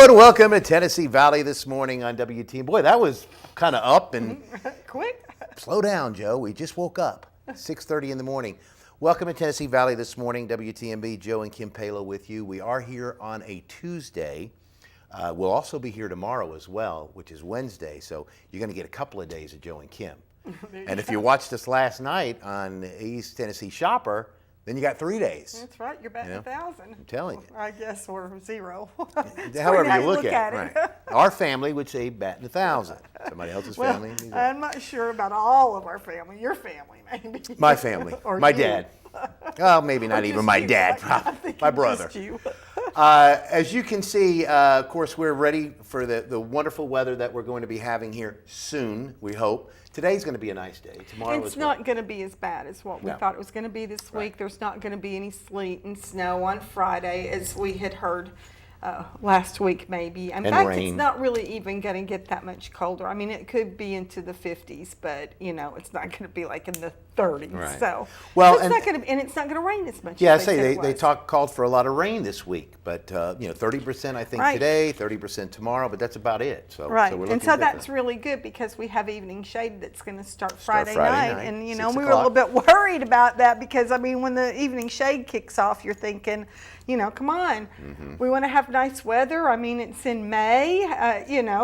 Hello and welcome to Tennessee Valley this morning on WTM. Boy, that was kind of up and quick. Slow down, Joe. We just woke up. 6:30 in the morning. Welcome to Tennessee Valley this morning. WTMB, Joe and Kim Palo with you. We are here on a Tuesday. We'll also be here tomorrow as well, which is Wednesday. So you're going to get a couple of days of Joe and Kim. And if you watched us last night on East Tennessee Shopper, then you got 3 days. That's right. You're batting 1,000. I'm telling you. I guess, or zero. However you look at it. Right. Our family would say batting 1,000. Somebody else's family. I'm not sure about all of our family. Your family, maybe. My family. Or my you. dad. Well, maybe not even my you. dad. My brother. Just you. As you can see, of course, we're ready for the wonderful weather that we're going to be having here soon, we hope. Today's going to be a nice day. Tomorrow It's not going to be as bad as what we thought it was going to be this week. Right. There's not going to be any sleet and snow on Friday, as we had heard last week, maybe. In fact, rain. It's not really even going to get that much colder. I mean, it could be into the 50s, but it's not going to be like in the 30s. Right. So, well, it's not going to, and it's not going to rain as much. Yeah, as they called for a lot of rain this week, but 30% I think today, 30% tomorrow, but that's about it. So right, so and so that's really good because we have evening shade that's going to start Friday night, and we 6 were a little bit worried about that because I mean when the evening shade kicks off, you're thinking, come on, we want to have nice weather. I mean, it's in May,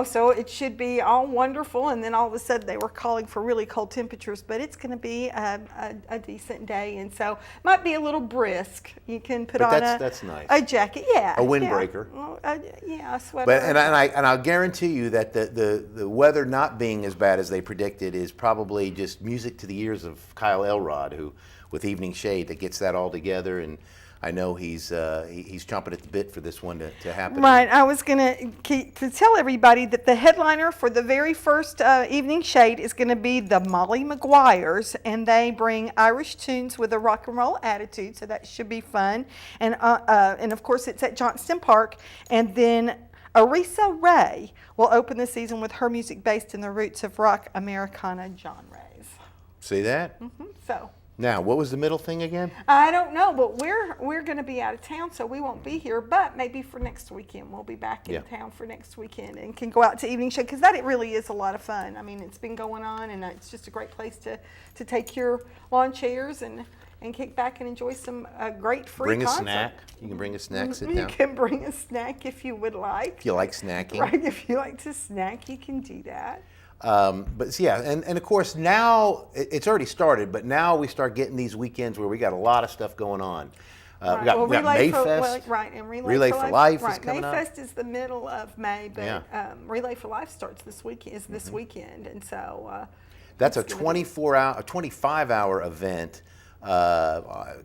so it should be all wonderful. And then all of a sudden they were calling for really cold temperatures, but it's going to be a decent day, and so it might be a little brisk. You can put on that's nice. A jacket, a windbreaker, a sweater. But and I'll guarantee you that the weather not being as bad as they predicted is probably just music to the ears of Kyle Elrod, who with Evening Shade that gets that all together, and I know he's chomping at the bit for this one to happen. Right. I was going to tell everybody that the headliner for the very first Evening Shade is going to be the Molly Maguires, and they bring Irish tunes with a rock and roll attitude, so that should be fun. And of course, it's at Johnston Park. And then Arisa Ray will open the season with her music based in the roots of rock Americana genres. See that? So. Now, what was the middle thing again? I don't know, but we're going to be out of town, so we won't be here. But maybe for next weekend, we'll be back in town for next weekend and can go out to Evening Shade because it really is a lot of fun. I mean, it's been going on, and it's just a great place to take your lawn chairs and kick back and enjoy some great free Bring concert. a snack. You can bring a snack, sit down. You can bring a snack if you would like. If you like snacking. Right, if you like to snack, you can do that. But yeah, and of course now it's already started, but now we start getting these weekends where we got a lot of stuff going on. We got Mayfest. And Relay for Life is coming up. Mayfest is the middle of May, but Relay for Life starts this weekend, and so that's a 25-hour event.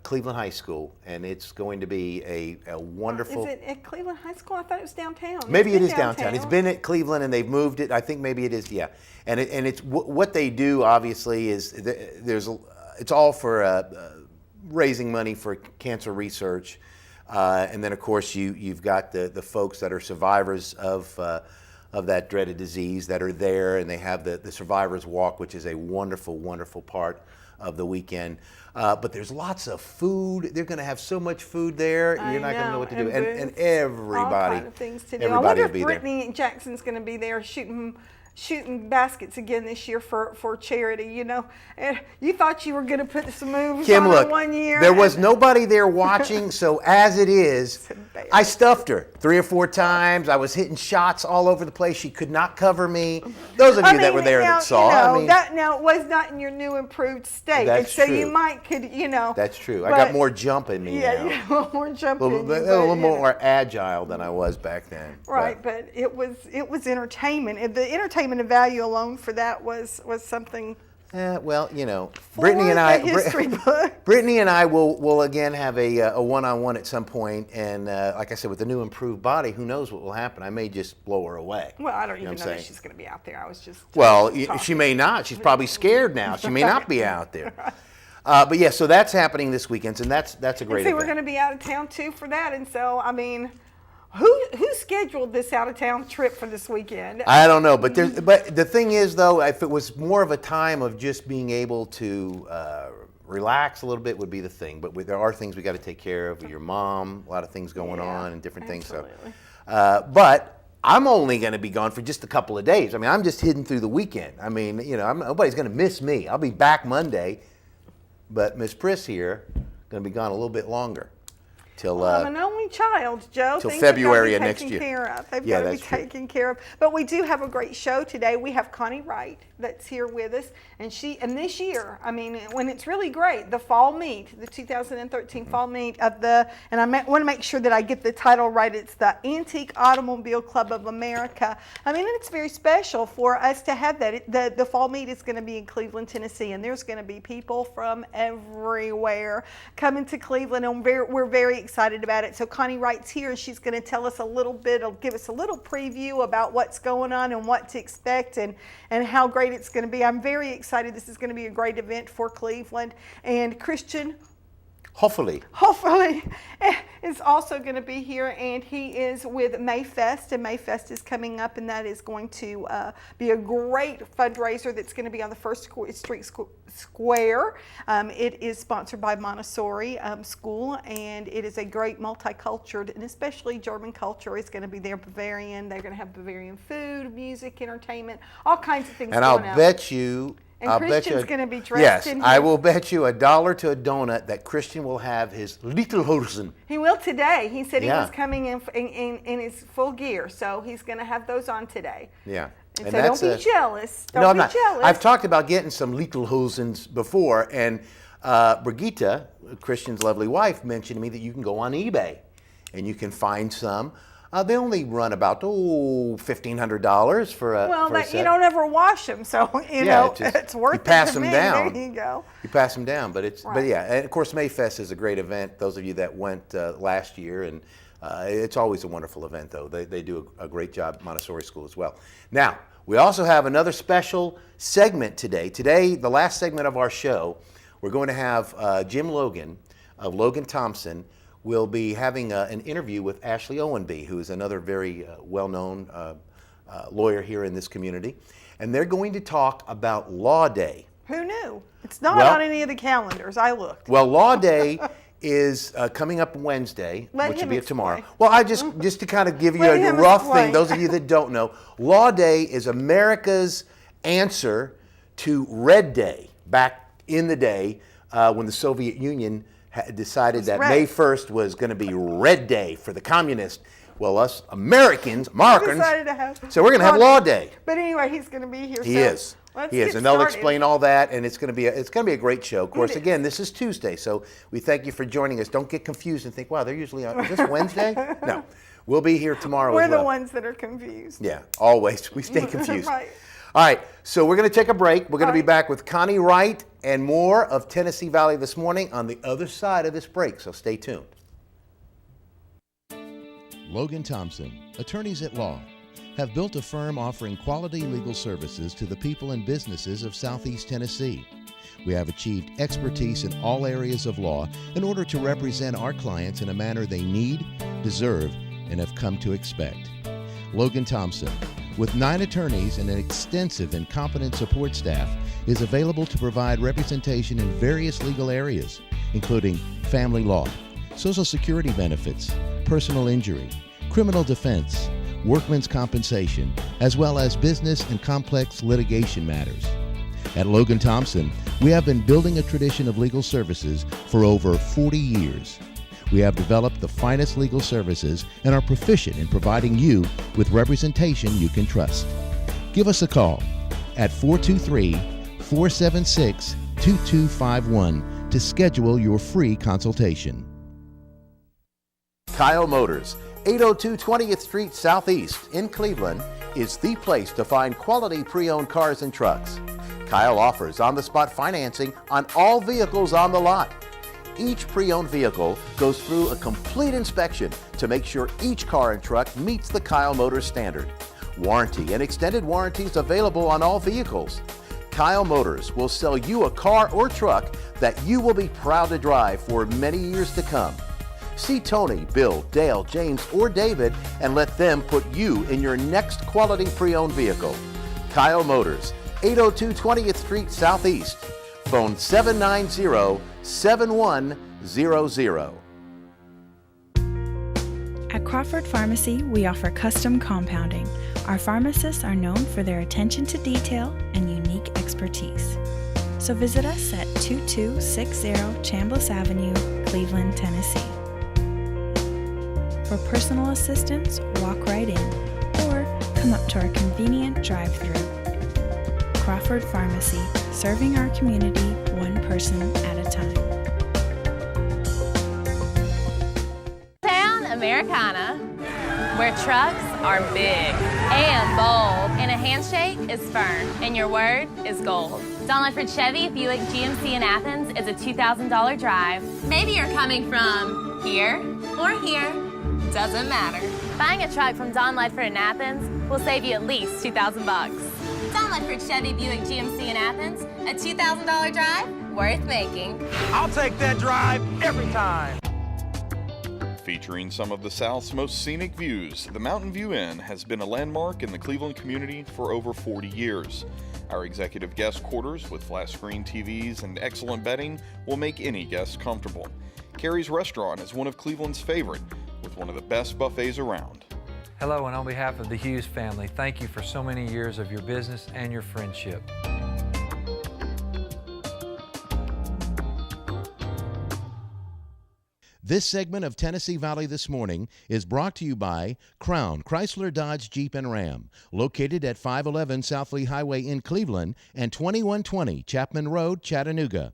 Cleveland High School, and it's going to be a wonderful. Is it at Cleveland High School? I thought it was downtown. Maybe it is downtown. It's been at Cleveland, and they've moved it. I think maybe it is. Yeah, and it's what they do. Obviously, is it's all for raising money for cancer research, and then of course you've got the folks that are survivors of that dreaded disease that are there, and they have the Survivors Walk, which is a wonderful, wonderful part of the weekend. But there's lots of food. They're going to have so much food there. You're not going to know what to do. And everybody, all kind of things to do. Everybody I wonder will if be Brittany Jackson's going to be there shooting baskets again this year for charity. You thought you were going to put some moves Kim, on look, one year. There was nobody there watching, so as it is, I stuffed her 3 or 4 times. I was hitting shots all over the place. She could not cover me. Those of you that were there that saw. That now it was not in your new improved state. That's so true. you could. That's true. I got more jump in me now. Yeah, a little more jump a little more agile than I was back then. Right, but it was entertainment. And the entertainment value alone for that was something. Well, Brittany and I will again have a one-on-one at some point, and like I said, with the new improved body, who knows what will happen? I may just blow her away. Well, I don't even know if she's going to be out there. I was just she may not. She's probably scared now. She may not be out there. But yeah, so that's happening this weekend, and that's a great event. We're going to be out of town too for that, and so I mean. Who scheduled this out-of-town trip for this weekend? I don't know, but the thing is, though, if it was more of a time of just being able to relax a little bit would be the thing. But there are things we got to take care of with your mom, a lot of things going on and different things. So, but I'm only going to be gone for just a couple of days. I mean, I'm just hidden through the weekend. I mean, nobody's going to miss me. I'll be back Monday, but Miss Pris here going to be gone a little bit longer. Till I'm an only child, Joe. till Things February have got of to next be year. taken care of. They've Yeah, got to be that's true. taken care of. But we do have a great show today. We have Connie Wright that's here with us, and this year, I mean, when it's really great, the fall meet, the 2013 fall meet and I want to make sure that I get the title right. It's the Antique Automobile Club of America. I mean, it's very special for us to have that. The fall meet is going to be in Cleveland, Tennessee, and there's going to be people from everywhere coming to Cleveland, and we're very excited about it. So Connie Wright's here, and she's going to tell us a little bit, give us a little preview about what's going on and what to expect and how great it's going to be. I'm very excited. This is going to be a great event for Cleveland. And Christian, Hopefully. is also going to be here, and he is with Mayfest, and Mayfest is coming up, and that is going to be a great fundraiser that's going to be on the First Street Square. It is sponsored by Montessori School, and it is a great multicultural, and especially German culture is going to be there. Bavarian, they're going to have Bavarian food, music, entertainment, all kinds of things And going I'll on. bet you. And I'll Christian's bet you, going to be dressed yes, in I his- will bet you $1 to a donut that Christian will have his little hosen. He will today. He said Yeah. he was coming in his full gear, so he's going to have those on today. Yeah. And, And so don't that's be jealous. Don't No, I'm be not. jealous. I've talked about getting some little hosens before, and Brigitte, Christian's lovely wife, mentioned to me that you can go on eBay and you can find some. They only run about $1,500 for a well, for a that, set. you don't ever wash them, so it's worth you it pass to them me. down. There you go. You pass them down, but it's but Right. yeah, and of course Mayfest is a great event. Those of you that went last year, and it's always a wonderful event. Though they do a great job at Montessori School as well. Now we also have another special segment today. Today, the last segment of our show, we're going to have Jim Logan of Logan Thompson. Will be having an interview with Ashley Owenby, who is another very well-known lawyer here in this community. And they're going to talk about Law Day. Who knew? It's not Well- on any of the calendars. I looked. Well, Law Day is coming up Wednesday, Let which will him be tomorrow. explain. Well, just to kind of give you Let a him rough explain. thing, those of you that don't know, Law Day is America's answer to Red Day back in the day when the Soviet Union decided that red. May 1st was going to be Red Day for the communists. Well, us Americans, Decided to have so we're going to have Law Day. But anyway, he's going to be here. He so is. let's He is, get and they'll started. explain all that, and it's going to be a great show. Of course, is. again, this is Tuesday, so we thank you for joining us. Don't get confused and think, wow, they're usually on. Is this Wednesday? No, we'll be here tomorrow We're as well. the ones that are confused. Yeah, always. We stay confused. Right. All right, so we're going to take a break. We're going to be Right. back with Connie Wright and more of Tennessee Valley This Morning on the other side of this break, so stay tuned. Logan Thompson, attorneys at law, have built a firm offering quality legal services to the people and businesses of Southeast Tennessee. We have achieved expertise in all areas of law in order to represent our clients in a manner they need, deserve, and have come to expect. Logan Thompson, with 9 attorneys and an extensive and competent support staff, is available to provide representation in various legal areas, including family law, Social Security benefits, personal injury, criminal defense, workmen's compensation, as well as business and complex litigation matters. At Logan Thompson, we have been building a tradition of legal services for over 40 years. We have developed the finest legal services and are proficient in providing you with representation you can trust. Give us a call at 423-476-2251 to schedule your free consultation. Kyle Motors, 802 20th Street Southeast in Cleveland, is the place to find quality pre-owned cars and trucks. Kyle offers on-the-spot financing on all vehicles on the lot. Each pre-owned vehicle goes through a complete inspection to make sure each car and truck meets the Kyle Motors standard. Warranty and extended warranties available on all vehicles. Kyle Motors will sell you a car or truck that you will be proud to drive for many years to come. See Tony, Bill, Dale, James, or David and let them put you in your next quality pre-owned vehicle. Kyle Motors, 802 20th Street Southeast. Phone 790-7100. At Crawford Pharmacy, we offer custom compounding. Our pharmacists are known for their attention to detail and unique expertise. So visit us at 2260 Chambliss Avenue, Cleveland, Tennessee. For personal assistance, walk right in or come up to our convenient drive-thru. Crawford Pharmacy, serving our community one person at a time. Town Americana, where trucks are big and bold, and a handshake is firm, and your word is gold. Don Ledford Chevy Buick GMC in Athens is a $2,000 drive. Maybe you're coming from here or here, doesn't matter. Buying a truck from Don Ledford in Athens will save you at least $2,000 bucks. Don Ledford Chevy Buick GMC in Athens, a $2,000 drive worth making. I'll take that drive every time. Featuring some of the South's most scenic views, the Mountain View Inn has been a landmark in the Cleveland community for over 40 years. Our executive guest quarters with flat screen TVs and excellent bedding will make any guest comfortable. Carrie's Restaurant is one of Cleveland's favorite, with one of the best buffets around. Hello, and on behalf of the Hughes family, thank you for so many years of your business and your friendship. This segment of Tennessee Valley This Morning is brought to you by Crown Chrysler Dodge Jeep and Ram, located at 511 South Lee Highway in Cleveland and 2120 Chapman Road, Chattanooga.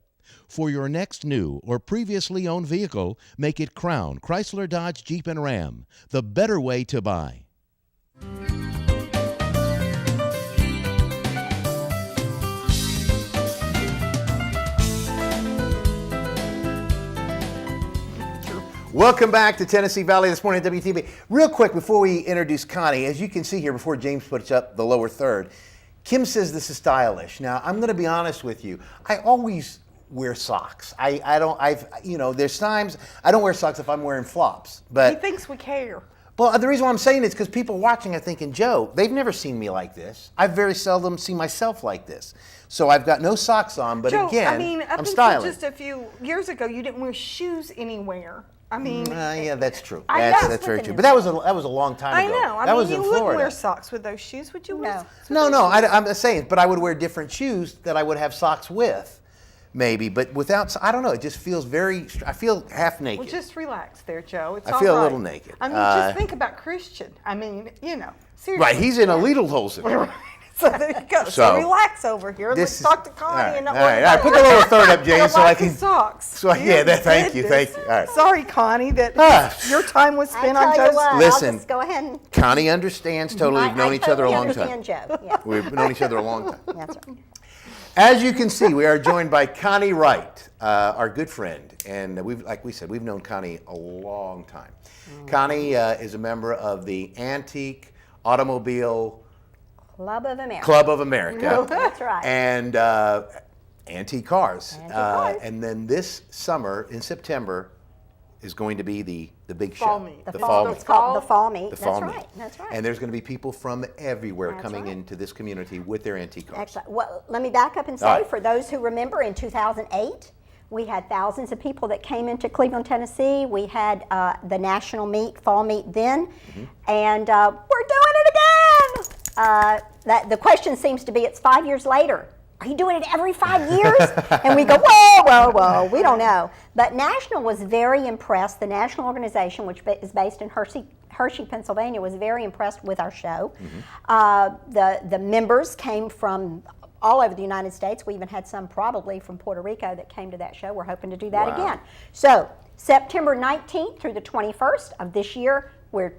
For your next new or previously owned vehicle, make it Crown Chrysler Dodge Jeep and Ram, the better way to buy. Welcome back to Tennessee Valley This Morning at WTV. Real quick before we introduce Connie, as you can see here before James puts up the lower third, Kim says this is stylish. Now, I'm going to be honest with you. I always wear socks. There's times I don't wear socks if I'm wearing flops. But He thinks we care. well, the reason why I'm saying it is because people watching are thinking, Joe, they've never seen me like this. I very seldom see myself like this. So I've got no socks on, but Joe, again, I mean, up I'm until styling. just a few years ago, you didn't wear shoes anywhere. I mean, Yeah, that's true. I That's, know. that's very true. But that was a long time I ago. know. I that mean, was you in wouldn't Florida. wear socks with those shoes, would you? No. Wear socks with No, those no. shoes? I'm just saying. But I would wear different shoes that I would have socks with, maybe. But without, I don't know. It just feels very. I feel half naked. Well, just relax there, Joe. It's I all feel a right. little naked. I mean, just think about Christian. I mean, seriously. right. He's in a little holes. So there you go. So, So, relax over here. this Let's is- talk to all Connie right, and not all right, worry all right. about Put the lower third up, James, so I like can. his socks. so yeah, thank you. Goodness. All right. Sorry, Connie, that Ah. your time was I spent on tell you Joe's. what, Listen. I'll just go ahead and. Connie understands totally. We've known each other a long time. I totally understand Joe. Yeah, We've known each other a long time. that's right. As you can see, we are joined by Connie Wright, our good friend, and like we said, we've known Connie a long time. Connie is a member of the Antique Automobile Club of America. Club of America. That's right. And antique cars. Antique cars. And then this summer, in September, is going to be the big Fall show. meet. The The fall fall- meet. It's called the Fall Meet. The That's fall right. meet. That's right. And there's going to be people from everywhere That's coming right. into this community with their antique cars. Excellent. Well, let me back up and say, All right. for those who remember, in 2008, we had thousands of people that came into Cleveland, Tennessee. We had the national meet, fall meet then, Mm-hmm. and we're doing it again. The question seems to be, it's 5 years later. Are you doing it every 5 years? And we go, whoa, we don't know. But National was very impressed. The national organization, which is based in Hershey, Pennsylvania, was very impressed with our show. The members came from all over the United States. We even had some probably from Puerto Rico that came to that show. We're hoping to do that Wow. again. So September 19th through the 21st of this year, we're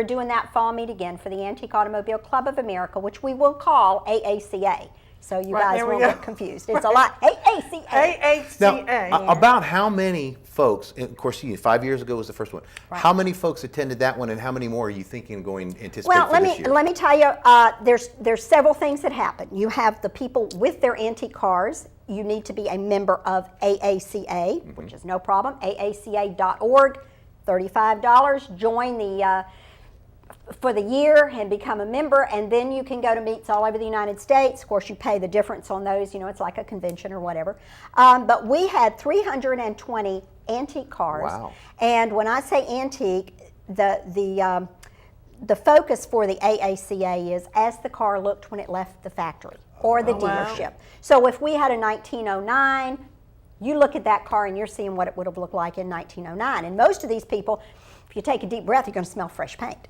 doing that fall meet again for the Antique Automobile Club of America, which we will call AACA. So you Right, guys there we won't go. get confused. It's a lot. AACA. AACA. Now, about how many folks, and of course, 5 years ago was the first one. How many folks attended that one, and how many more are you thinking going anticipate Well, for let this me year? let me tell you. There's several things that happen. You have the people with their antique cars. You need to be a member of AACA, which is no problem. AACA.org, $35. Join the for the year and become a member, and then you can go to meets all over the United States. Of course, you pay the difference on those. It's like a convention or whatever. But we had 320 antique cars. Wow. And when I say antique, the focus for the AACA is as the car looked when it left the factory or the dealership. So if we had a 1909, you look at that car and you're seeing what it would have looked like in 1909. And most of these people, if you take a deep breath, you're going to smell fresh paint.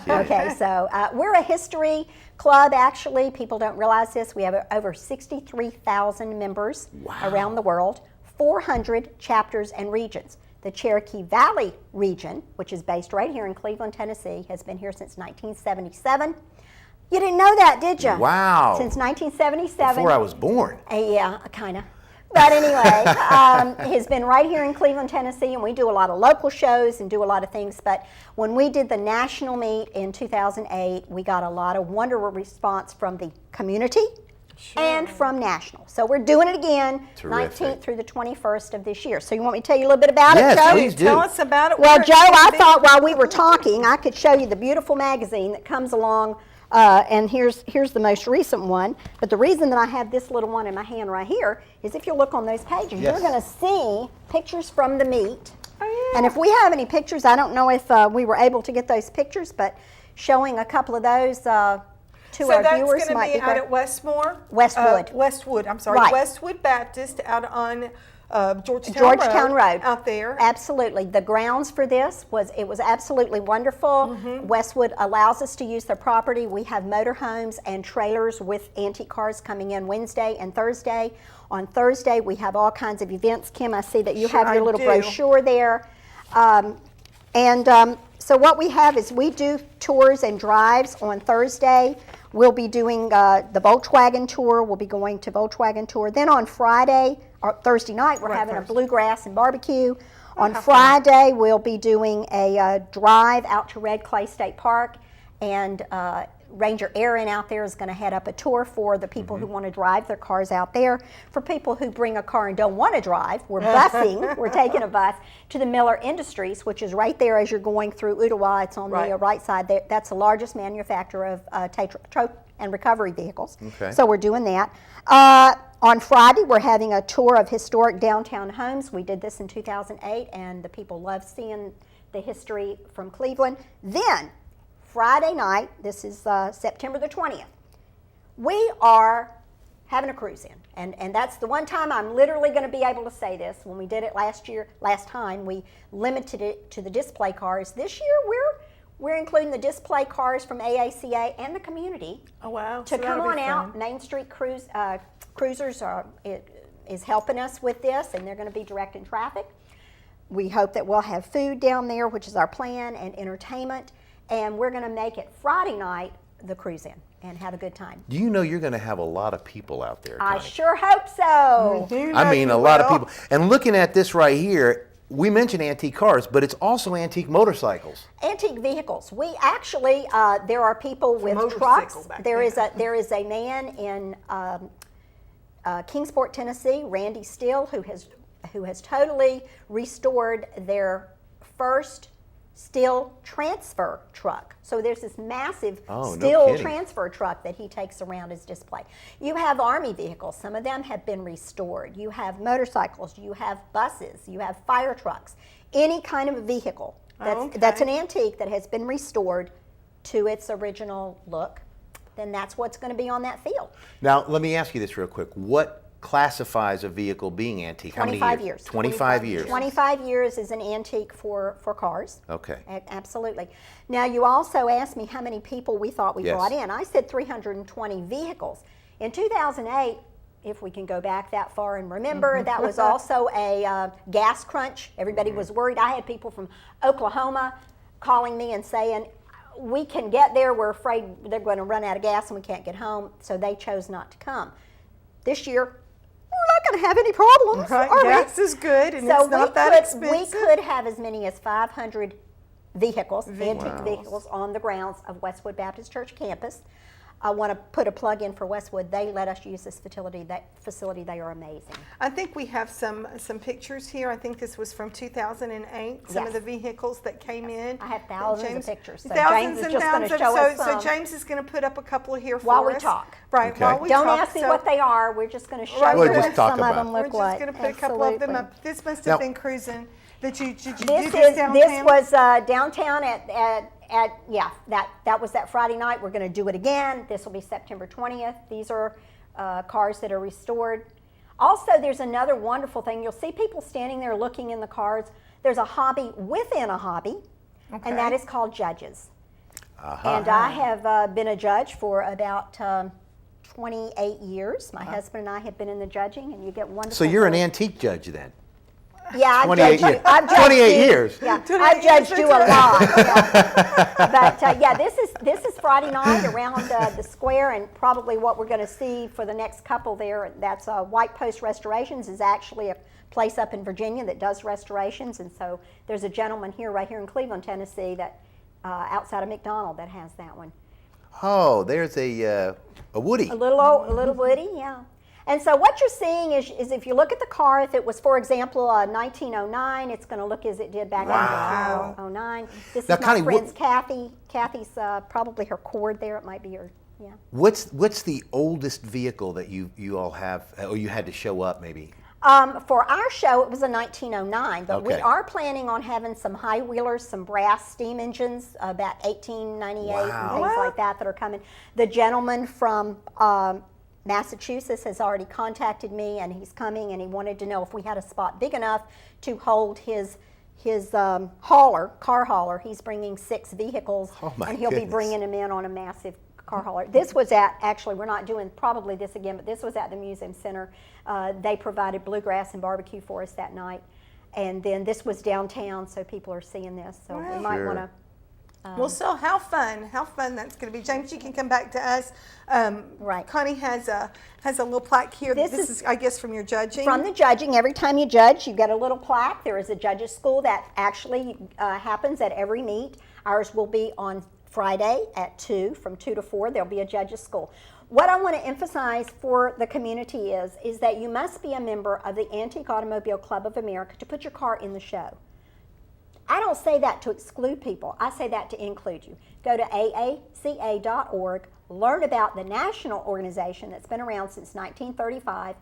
Okay, so we're a history club, actually. People don't realize this. We have over 63,000 members around the world, 400 chapters and regions. The Cherokee Valley region, which is based right here in Cleveland, Tennessee, has been here since 1977. You didn't know that, did you? Wow. Since 1977. Before I was born. Yeah, kind of. But anyway, has been right here in Cleveland, Tennessee, and we do a lot of local shows and do a lot of things. But when we did the national meet in 2008, we got a lot of wonderful response from the community and from national. So we're doing it again, Terrific. 19th through the 21st of this year. So you want me to tell you a little bit about Yes, it, Joe? please do. Tell us about it. Well, where Joe, it's gonna I be. thought while we were talking, I could show you the beautiful magazine that comes along, and here's the most recent one. But the reason that I have this little one in my hand right here is if you look on those pages, Yes. you're going to see pictures from the meet. Oh, yeah. And if we have any pictures, I don't know if we were able to get those pictures, but showing a couple of those to So our that's viewers going to might be be out great. at Westmore? Westwood. Westwood, I'm sorry. Right. Westwood Baptist out on Georgetown Road. Out there. Absolutely. The grounds for this was absolutely wonderful. Westwood allows us to use their property. We have motorhomes and trailers with antique cars coming in Wednesday and Thursday. On Thursday, we have all kinds of events. Kim, I see that you Sure, have your I little do. brochure there. So what we have is we do tours and drives on Thursday. We'll be doing the Volkswagen tour. We'll be going to Volkswagen tour. Then on Friday, or Thursday night, we're having a bluegrass and barbecue. On Friday, we'll be doing a drive out to Red Clay State Park, and Ranger Aaron out there is going to head up a tour for the people who want to drive their cars out there. For people who bring a car and don't want to drive, we're busing, we're taking a bus to the Miller Industries, which is right there as you're going through Ottawa. It's on the right side there. That's the largest manufacturer of tow and recovery vehicles. Okay. So we're doing that. On Friday, we're having a tour of historic downtown homes. We did this in 2008, and the people love seeing the history from Cleveland. Then, Friday night, this is September the 20th, we are having a cruise in. And that's the one time I'm literally going to be able to say this. When we did it last time, we limited it to the display cars. This year, we're including the display cars from AACA and the community. Oh, wow. To come on out. Main Street Cruisers is helping us with this, and they're going to be directing traffic. We hope that we'll have food down there, which is our plan, and entertainment. And we're going to make it Friday night the cruise in and have a good time. Do you know you're going to have a lot of people out there, I Connie? sure hope so. I mean, a lot of people. And looking at this right here, we mentioned antique cars, but it's also antique motorcycles. Antique vehicles. We actually, there are people with motorcycle trucks. back There then. is a man in Kingsport, Tennessee, Randy Steele, who has totally restored their first steel transfer truck. So there's this massive steel transfer truck that he takes around as display. You have Army vehicles. Some of them have been restored. You have motorcycles. You have buses. You have fire trucks. Any kind of vehicle that's an antique that has been restored to its original look, then that's what's going to be on that field. Now, let me ask you this real quick. What classifies a vehicle being antique? 25 years. 25 years. 25 years is an antique for cars. Okay. Absolutely. Now, you also asked me how many people we thought we Yes. brought in. I said 320 vehicles. In 2008, if we can go back that far and remember, that was also a gas crunch. Everybody was worried. I had people from Oklahoma calling me and saying, we can get there, we're afraid they're going to run out of gas and we can't get home, so they chose not to come. This year, we're not going to have any problems. Right, are we? gas is good, and So it's not that expensive. we could have as many as 500 vehicles, antique vehicles, on the grounds of Westwood Baptist Church campus. I want to put a plug in for Westwood. They let us use this facility. They are amazing. I think we have some pictures here. I think this was from 2008, some of Yes. the vehicles that came in. I have thousands of pictures, so Thousands James is and just gonna thousands. show us So some. James is going to put up a couple here for While we us. talk. Right, Okay. while we Don't talk. ask me So what they are. We're just going to show Right, you We'll what just talk some of about them we're look just like. going to put a couple of them Absolutely. up. This must Now- have been cruising. that you do This downtown? was downtown that was that Friday night. We're going to do it again. This will be September 20th. These are cars that are restored. Also, there's another wonderful thing. You'll see people standing there looking in the cars. There's a hobby within a hobby, and that is called judges. And I have been a judge for about 28 years. My husband and I have been in the judging, and you get wonderful. So you're an antique judge then? Yeah, I've 28 judged years. you. I've judged 28 you. years. Yeah, I've judged you a lot. Yeah. But yeah, this is Friday night around the square, and probably what we're going to see for the next couple there. That's White Post Restorations is actually a place up in Virginia that does restorations, and so there's a gentleman right here in Cleveland, Tennessee, that outside of McDonald that has that one. Oh, there's a Woody. A little Woody, yeah. And so what you're seeing is if you look at the car, if it was, for example, 1909, it's going to look as it did back in 1909. This Now, is my Connie, friend's Kathy. Kathy's probably her cord there. It might be her, yeah. What's the oldest vehicle that you all have, or you had to show up maybe? For our show, it was a 1909, but we Okay. are planning on having some high wheelers, some brass steam engines, about 1898 and things like that are coming. The gentleman from Massachusetts has already contacted me, and he's coming, and he wanted to know if we had a spot big enough to hold his car hauler. He's bringing 6 vehicles, and he'll be bringing them in on a massive car hauler. This was actually, we're not doing probably this again, but this was at the Museum Center. They provided bluegrass and barbecue for us that night. And then this was downtown, so people are seeing this. So we might want to. Well, so how fun that's going to be. James, you can come back to us. Right. Connie has a little plaque here. This is, I guess, from your judging. From the judging, every time you judge, you get a little plaque. There is a judges' school that actually happens at every meet. Ours will be on Friday at 2, from 2 to 4. There'll be a judges' school. What I want to emphasize for the community is that you must be a member of the Antique Automobile Club of America to put your car in the show. I don't say that to exclude people. I say that to include you. Go to aaca.org, learn about the national organization that's been around since 1935.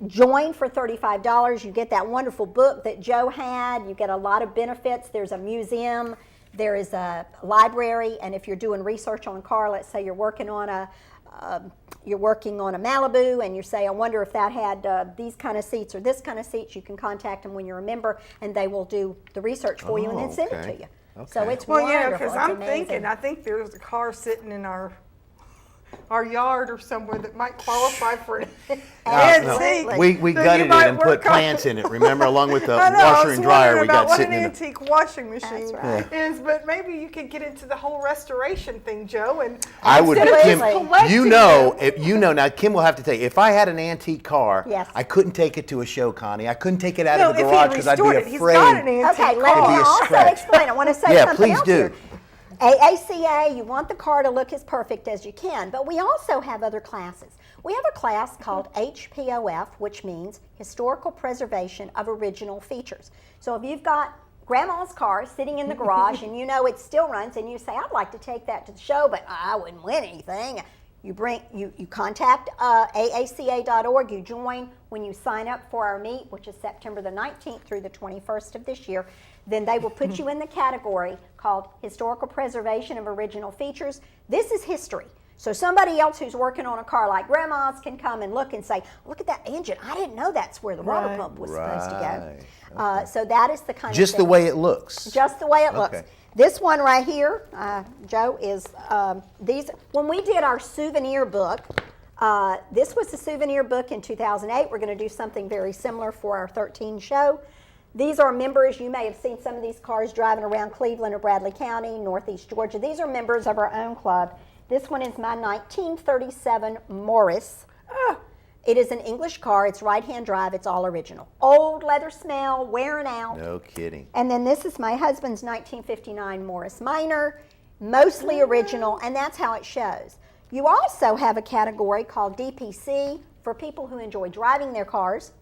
Join for $35. You get that wonderful book that Joe had. You get a lot of benefits. There's a museum. There is a library. And if you're doing research on a car, let's say you're working on a Malibu, and you say, I wonder if that had these kind of seats or this kind of seats, you can contact them when you're a member, and they will do the research for you and then send it to you. So it's well, wonderful. yeah, because It's I'm amazing. thinking, I think there's a car sitting in our yard or somewhere that might qualify for it. Absolutely. We gutted it and put plants in it, remember, along with the washer and dryer we got sitting in what an antique washing machine That's right. is, but maybe you could get into the whole restoration thing, Joe. And I would, instead of Kim, just collecting now Kim will have to tell you, if I had an antique car, Yes. I couldn't take it to a show, Connie. I couldn't take it out no, of the if garage he because I'd be restored it, he's afraid. got an antique Okay, let car. me It'd be a also scratch. explain. I want to say Yeah, something please else do. here. AACA, you want the car to look as perfect as you can, but we also have other classes. We have a class called HPOF, which means Historical Preservation of Original Features. So if you've got grandma's car sitting in the garage and you know it still runs, and you say, I'd like to take that to the show, but I wouldn't win anything. You contact aaca.org, you join when you sign up for our meet, which is September the 19th through the 21st of this year. Then they will put you in the category called Historical Preservation of Original Features. This is history. So somebody else who's working on a car like grandma's can come and look and say, look at that engine. I didn't know that's where the water pump was supposed to go. So that is the kind of Just the thing. way it looks. Just the way it looks. Okay. This one right here, Joe, is these. When we did our souvenir book, this was the souvenir book in 2008. We're going to do something very similar for our 13 show. These are members. You may have seen some of these cars driving around Cleveland or Bradley County, Northeast Georgia. These are members of our own club. This one is my 1937 Morris. It is an English car. It's right-hand drive. It's all original. Old leather smell, wearing out. No kidding. And then this is my husband's 1959 Morris Minor, mostly original, and that's how it shows. You also have a category called DPC for people who enjoy driving their cars.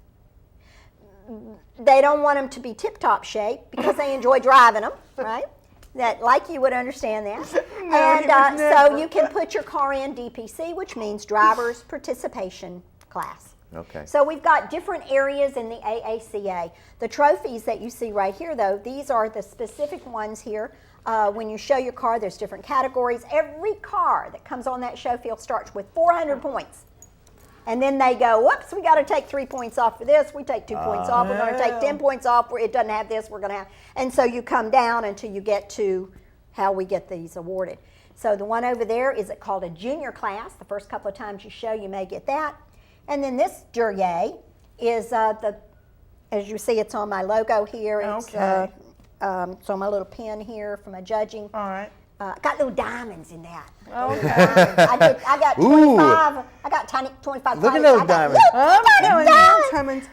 They don't want them to be tip-top shape because they enjoy driving them, right? That, like you would understand that. So you can put your car in DPC, which means Driver's Participation Class. Okay. So we've got different areas in the AACA. The trophies that you see right here, though, these are the specific ones here. When you show your car, there's different categories. Every car that comes on that show field starts with 400 points. And then they go, whoops, we got to take 3 points off for this. We take 2 points off. We're going to take 10 points off. It doesn't have this. We're going to have. And so you come down until you get to how we get these awarded. So the one over there is called a junior class. The first couple of times you show, you may get that. And then this Duryea is as you see, it's on my logo here. It's, Okay. it's on my little pin here for my judging. All right. Got little diamonds in that. Okay. I got 25. I got 25. Look at tiny- those I got diamonds. I'm telling you, diamonds. Cummins.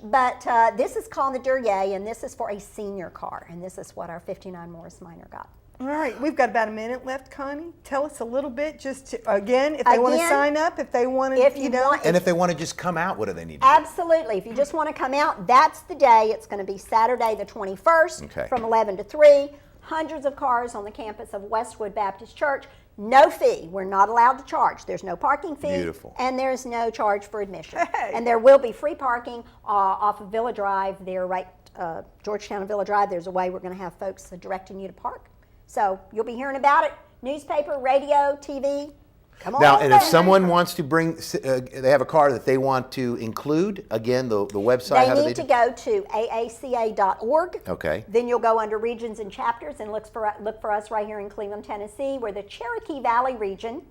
But this is called the Duryea, and this is for a senior car, and this is what our 59 Morris Minor got. All right, we've got about a minute left, Connie. Tell us a little bit, just to, again, if they want to Again, sign up, if they want to, if you want- And if they want to just come out, what do they need to do? Absolutely. If you just want to come out, that's the day. It's going to be Saturday the 21st Okay. from 11 to 3. Hundreds of cars on the campus of Westwood Baptist Church. No fee. We're not allowed to charge. There's no parking fee. Beautiful. And there's no charge for admission. Hey. And there will be free parking off of Villa Drive there, right, Georgetown and Villa Drive. There's a way we're going to have folks directing you to park. So you'll be hearing about it. Newspaper, radio, TV. Come on. Now, and if down. someone wants to bring, they have a car that they want to include, again, the website, how do They they need to do? go to aaca.org. Okay. Then you'll go under regions and chapters and look for us right here in Cleveland, Tennessee. We're the Cherokee Valley region,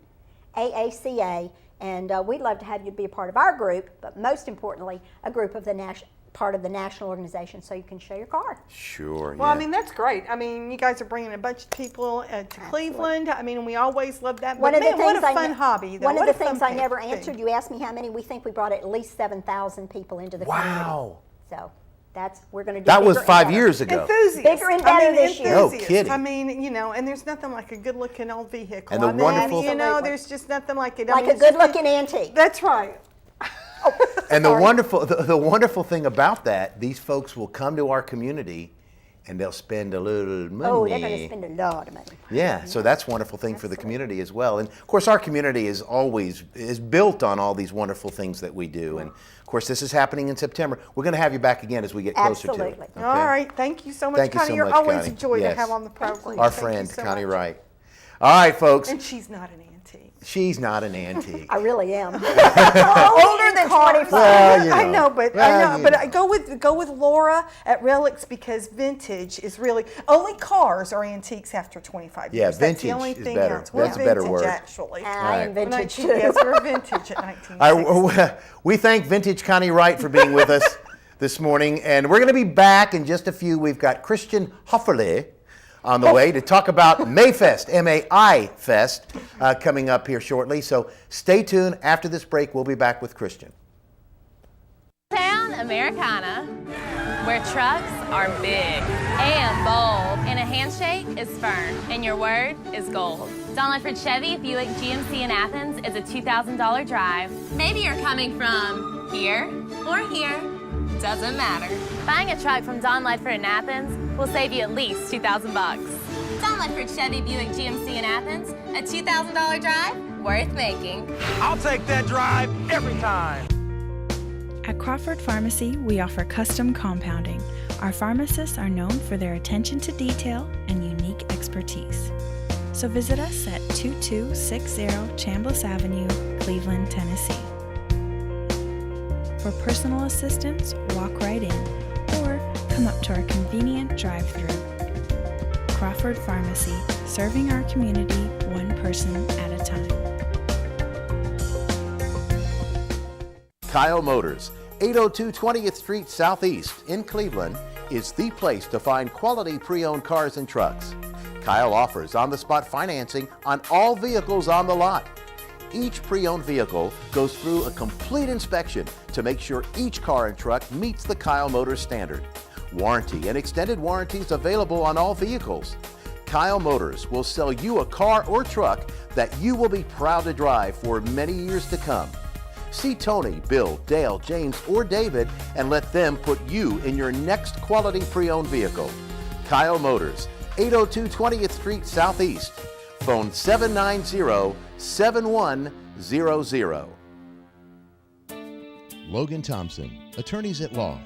AACA, and we'd love to have you be a part of our group, but most importantly, a group of the part of the national organization so you can show your car. Sure, Well, yeah. I mean, that's great. I mean, you guys are bringing a bunch of people to Cleveland. I mean, we always love that. But man, what a fun hobby, though. One of What the a fun things I never thing. answered, you asked me how many. We think we brought at least 7,000 people into the Wow. community. So we're going to do That was bigger and 5 better. years ago. Enthusiasts. Bigger and I better mean, this year. No enthusiasts. kidding. I mean, you know, and there's nothing like a good-looking old vehicle. And the I mean, wonderful- you know, Absolutely. there's just nothing like it. I Like mean, a it's just- good-looking antique. That's right. And the wonderful thing about that, these folks will come to our community and they'll spend a little money. Oh, they're going to spend a lot of money. Yeah, so that's a wonderful thing for the community as well. And of course, our community is built on all these wonderful things that we do. And of course, this is happening in September. We're going to have you back again as we get closer to it. Absolutely. Okay? All right. Thank you so much, Thank you Connie. so You're much, always Connie. a joy to Yes. have on the program. Our Thank you friend, so Connie much. Wright. All right, folks. And she's not an antique. She's not an antique. I really am. Older than 25. Well, you I know. know, but Well, I know, you but know. I go with Laura at Relics because vintage is really only cars are antiques after 25 Yeah, years. That's the vintage only is thing better. else. We're That's a better vintage, word. actually. I am Right. vintage Yes, too. we're vintage at 1960. We thank Vintage Connie Wright for being with us this morning, and we're going to be back in just a few. We've got Christian Hofferle on the way to talk about Mayfest, M-A-I Fest, coming up here shortly. So stay tuned. After this break, we'll be back with Christian. Town Americana, where trucks are big and bold, and a handshake is firm, and your word is gold. Don Ledford Chevy Buick GMC in Athens is a $2,000 drive. Maybe you're coming from here or here, doesn't matter. Buying a truck from Don Ledford in Athens will save you at least $2,000 bucks. Don Ledford Chevy Buick GMC in Athens, a $2,000 drive worth making. I'll take that drive every time. At Crawford Pharmacy, we offer custom compounding. Our pharmacists are known for their attention to detail and unique expertise. So visit us at 2260 Chambliss Avenue, Cleveland, Tennessee. For personal assistance, walk right in or come up to our convenient drive-thru. Crawford Pharmacy, serving our community one person at a time. Kyle Motors, 802 20th Street Southeast in Cleveland, is the place to find quality pre-owned cars and trucks. Kyle offers on-the-spot financing on all vehicles on the lot. Each pre-owned vehicle goes through a complete inspection to make sure each car and truck meets the Kyle Motors standard. Warranty and extended warranties available on all vehicles. Kyle Motors will sell you a car or truck that you will be proud to drive for many years to come. See Tony, Bill, Dale, James, or David and let them put you in your next quality pre-owned vehicle. Kyle Motors, 802 20th Street Southeast. Phone 790-7100. Logan Thompson, attorneys at law,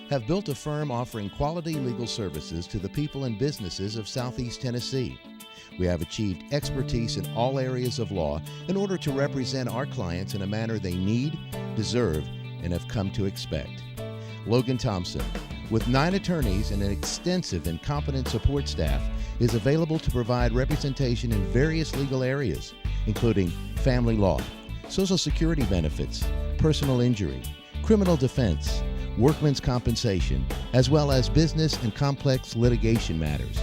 have built a firm offering quality legal services to the people and businesses of Southeast Tennessee. We have achieved expertise in all areas of law in order to represent our clients in a manner they need, deserve, and have come to expect. Logan Thompson, with 9 attorneys and an extensive and competent support staff, is available to provide representation in various legal areas, including family law, Social Security benefits, personal injury, criminal defense, workmen's compensation, as well as business and complex litigation matters.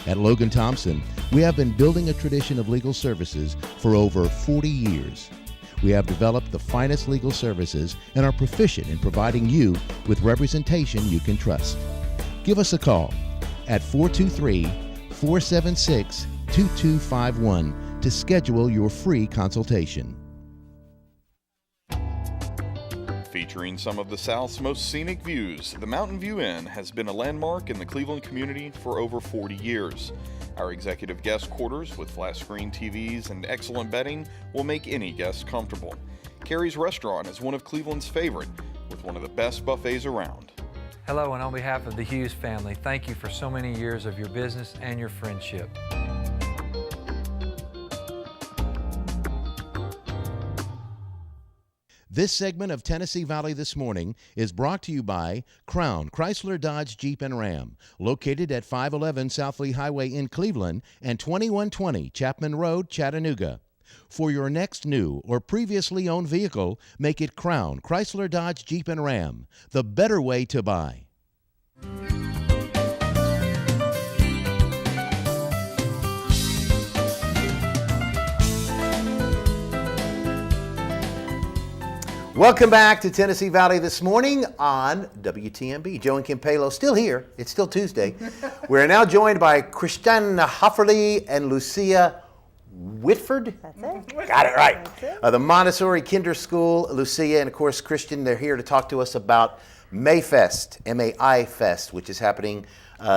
At Logan Thompson, we have been building a tradition of legal services for over 40 years. We have developed the finest legal services and are proficient in providing you with representation you can trust. Give us a call at 423-476-2251 to schedule your free consultation. Featuring some of the South's most scenic views, the Mountain View Inn has been a landmark in the Cleveland community for over 40 years. Our executive guest quarters with flat screen TVs and excellent bedding will make any guest comfortable. Carrie's Restaurant is one of Cleveland's favorite, with one of the best buffets around. Hello, and on behalf of the Hughes family, thank you for so many years of your business and your friendship. This segment of Tennessee Valley This Morning is brought to you by Crown Chrysler Dodge Jeep and Ram, located at 511 South Lee Highway in Cleveland and 2120 Chapman Road, Chattanooga. For your next new or previously owned vehicle, make it Crown Chrysler Dodge Jeep and Ram, the better way to buy. Welcome back to Tennessee Valley This Morning on WTMB. Joe and Kim Palo still here. It's still Tuesday. We're now joined by Christiane Hofferly and Lucia Whitford. That's it. Got it right. That's it. The Montessori Kinder School. Lucia and, of course, Christian, they're here to talk to us about Mayfest, M-A-I Fest, which is happening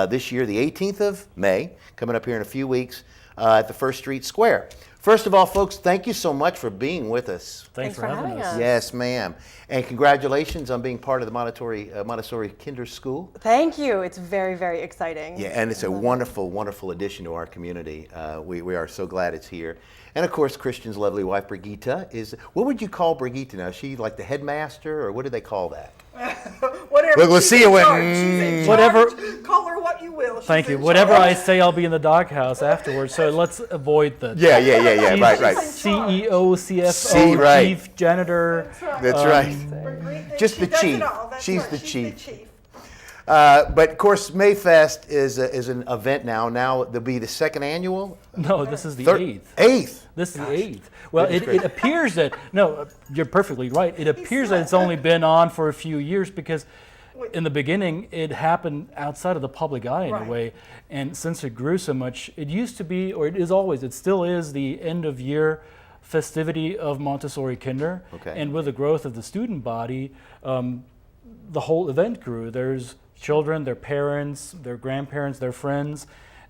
this year, the 18th of May, coming up here in a few weeks at the First Street Square. First of all, folks, thank you so much for being with us. Thanks for having us. Yes, ma'am. And congratulations on being part of the Montessori Kinder School. Thank you. It's very, very exciting. Yeah, and it's a wonderful, wonderful addition to our community. We are so glad it's here. And of course, Christian's lovely wife, Brigitte, is, what would you call Brigitte now? Is she like the headmaster, or what do they call that? Whatever. Look, she's Lucia in went, charge. She's in Whatever- charge. Call her what you will. She's Thank you. in Whatever charge. I say, I'll be in the doghouse afterwards. So let's avoid the Yeah, right. CEO, CFO, See, right. chief janitor. That's right. Brigitte, Just she the does chief. it all. That's She's right. the She's chief. But of course, Mayfest is an event now. Now there'll be the second annual. No, this is the 8th. Eighth. This is the 8th. Well, it appears that, no, you're perfectly right. It appears that it's only been on for a few years because in the beginning, it happened outside of the public eye in a way. And since it grew so much, it used to be, or it is always, it still is the end of year festivity of Montessori Kinder. Okay. And with the growth of the student body, the whole event grew. There's children, their parents, their grandparents, their friends,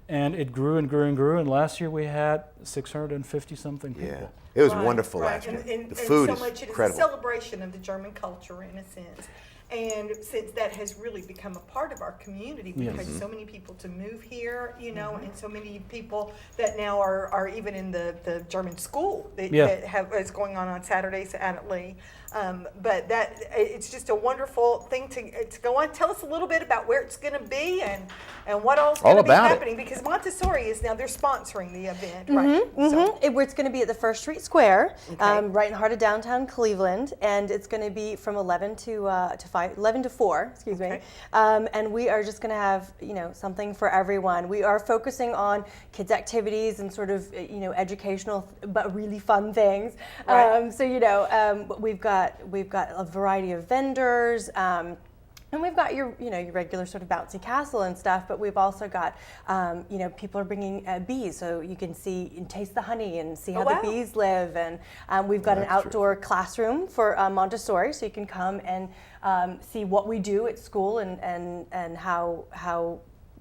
and it grew and grew and grew. And last year we had 650 something people. Yeah, it was wonderful last year. And The food so is much incredible. It is a celebration of the German culture in a sense. And since that has really become a part of our community, we've had so many people to move here, you know, and so many people that now are even in the German school that is going on Saturdays at Lee. But that it's just a wonderful thing to go on. Tell us a little bit about where it's going to be and what all's going to be happening, because Montessori is now, they're sponsoring the event, right? So, It's going to be at the First Street Square, right in the heart of downtown Cleveland, and it's going to be from 11 to 4, excuse me. And we are just going to have, you know, something for everyone. We are focusing on kids' activities and sort of, you know, educational but really fun things. So, you know, we've got a variety of vendors. And we've got your regular sort of bouncy castle and stuff, but we've also got, you know, people are bringing bees, so you can see and taste the honey and see how the bees live. And we've got an outdoor classroom for Montessori, so you can come and see what we do at school and how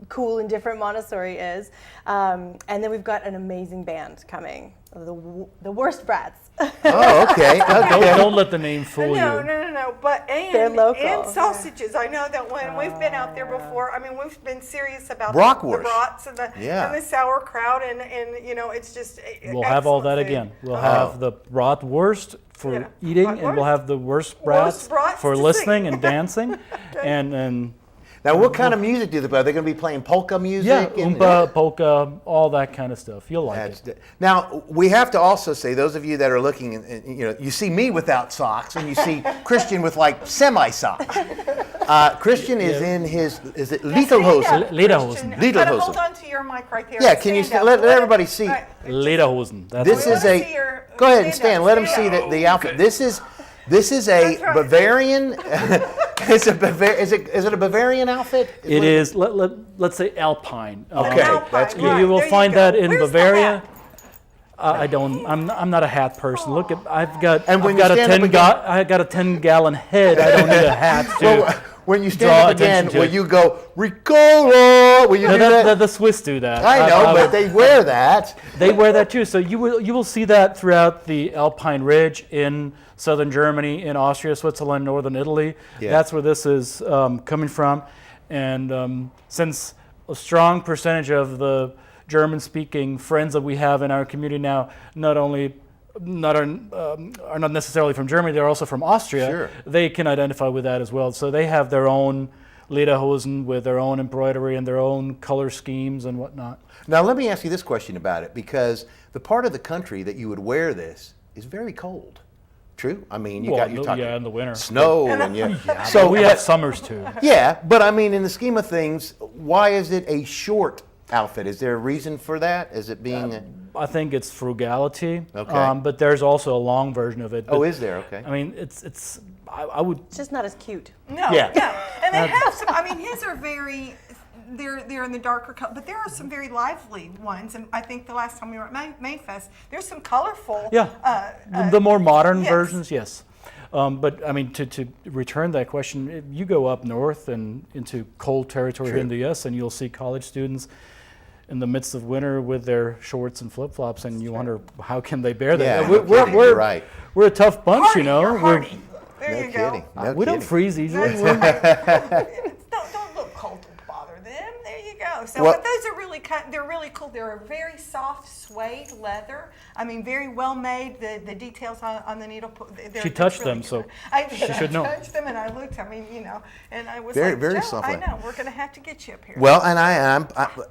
cool and different Montessori is. And then we've got an amazing band coming, the Worst Brats. Oh, okay. Don't let the name fool No, you. no. But They're local. and sausages. I know that when we've been out there before. I mean, we've been serious about Bratwurst. the brats and the sauerkraut, and it's just. We'll have all that excellent food. again. We'll have the bratwurst for eating, and we'll Bratwurst. have the worst brats brats for to listening sing. and dancing, and Now, what kind of music do they play? Are they going to be playing polka music? yeah, and- oompa, polka, all that kind of stuff. You'll like it. Now, we have to also say, those of you that are looking, you see me without socks, and you see Christian with like semi-socks. Christian is in his, is it Lederhosen? Lederhosen. You gotta hold Lederhosen. on to your mic right there. Yeah, and can you stand let up. everybody see? Right. Lederhosen. That's This what is wanna see a, your- go ahead and stand stand, up, let them stand see up. the outfit. This is a right. Bavarian, is it a Bavarian outfit? It is. Let's say alpine. Okay, Alpine, that's You, good. you will there you find go. that in Where's the Bavaria. hat? I don't. I'm not a hat person. Look at. I've got. And when I've got you a stand up again- I got a 10-gallon head. I don't need a hat to. Well, when you draw stand up again, attention to will it. you go, Ricola? Will you No, do that? the Swiss do that. I know, but they wear that. They wear that too. So you will see that throughout the Alpine Ridge in southern Germany, in Austria, Switzerland, northern Italy. Yeah. That's where this is coming from. And since a strong percentage of the German-speaking friends that we have in our community now are not necessarily from Germany, they're also from Austria. Sure. They can identify with that as well. So they have their own lederhosen with their own embroidery and their own color schemes and whatnot. Now, let me ask you this question about it, because the part of the country that you would wear this is very cold. True? I mean, you're talking in the winter. snow and So so we have summers too. yeah, but I mean, in the scheme of things, why is it a short outfit? Is there a reason for that? Is it being I think it's frugality. Okay. But there's also a long version of it. Oh, But, is there? Okay. I mean, I would. It's just not as cute. No, Yeah. and they have some. I mean, his are very. They're in the darker color, but there are some very lively ones. And I think the last time we were at Mayfest, there's some colorful. Yeah. The more modern yes. versions, yes. But I mean, to return that question, you go up north and into cold territory here in the U.S., and you'll see college students in the midst of winter with their shorts and flip-flops, and you wonder how can they bear that? Yeah, we're, no kidding, we're, you're right. we're a tough bunch, Hardy, you know. you're We're- hardy. There No you kidding. go. No we don't kidding. freeze easily. Don't look cold to bother them. There you go. So, Well- but those are really they're really cool. They're a very soft suede leather. I mean, very well made. The details on the needle. She touched them, so I did. she should know. I touched them and I looked. I mean, and I was Very, like, very Joe, soft I leather. know. We're going to have to get you up here. Well,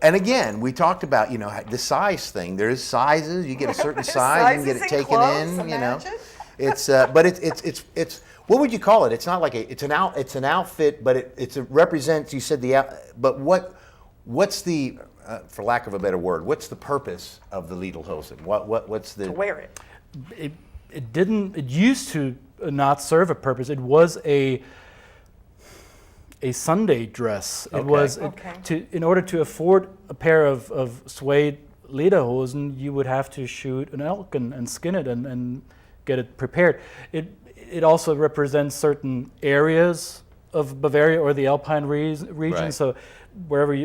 and again, we talked about the size thing. There's sizes. You get a certain There's size, you can get sizes it and taken clothes, in. imagine. It's but it's what would you call it? It's not like it's an outfit, but it represents. You said but what's the for lack of a better word, what's the purpose of the Lederhosen? What's the to wear it. It used to not serve a purpose. It was a Sunday dress. It Okay. was Okay. in order to afford a pair of suede lederhosen, you would have to shoot an elk and skin it and get it prepared. It also represents certain areas of Bavaria or the Alpine region. Right. So wherever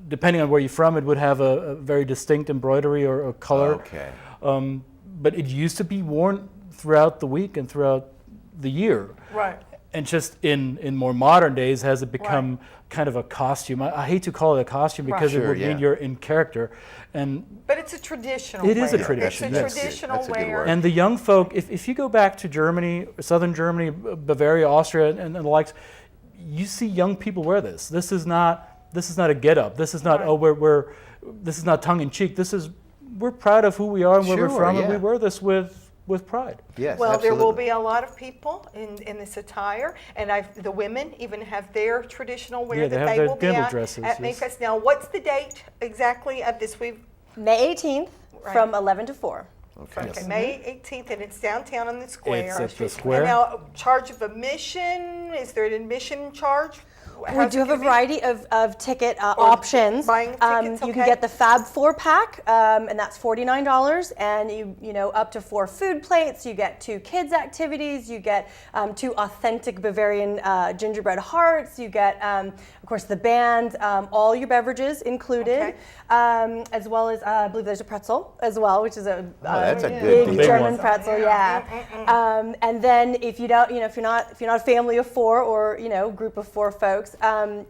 depending on where you're from, it would have a very distinct embroidery or a color. Okay. But it used to be worn throughout the week and throughout the year. Right. And just in more modern days, has it become kind of a costume? I hate to call it a costume because Right. it would Sure, mean yeah. you're in character. And But it's a traditional It is a wear. tradition, It's a yes. traditional That's a good wear. word. and the young folk, if you go back to Germany, southern Germany, Bavaria, Austria, and the likes, you see young people wear this. This is not a get up. This is not this is not tongue in cheek. We're proud of who we are and where we're Sure, from, and yeah. we wear this with pride. Yes, Well, there will absolutely. be a lot of people in this attire, and the women even have their traditional wear Yeah, they that have they their will be gimble at dresses, at yes. Mayfest. Now, what's the date exactly of this? May 18th Right. from 11 to 4. Okay, May 18th, and it's downtown on the square. It's at the square. And now, charge of admission, is there an admission charge? We How's do it have a gonna be? variety of ticket options. buying tickets, You can okay. get the Fab 4 pack, and that's $49. And you know up to 4 food plates. You get 2 kids activities. You get 2 authentic Bavarian gingerbread hearts. You get, of course, the band, all your beverages included, as well as I believe there's a pretzel as well, which is a that's a good big deal. German pretzel, yeah. And then if you don't, if you're not a family of 4 or group of 4 folks,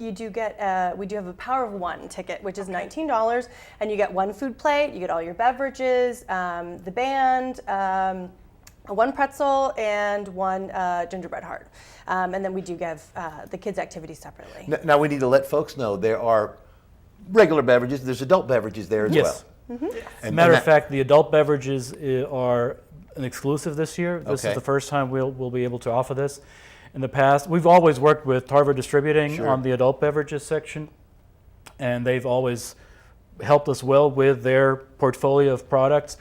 you do get we do have a Power of One ticket, which is $19, and you get 1 food plate, you get all your beverages, the band. 1 pretzel and 1 gingerbread heart. And then we do give the kids' activities separately. Now we need to let folks know there are regular beverages, there's adult beverages there as Yes. well. As a matter of fact, the adult beverages are an exclusive this year. This is the first time we'll be able to offer this. In the past, we've always worked with Tarver Distributing on the adult beverages section, and they've always helped us well with their portfolio of products.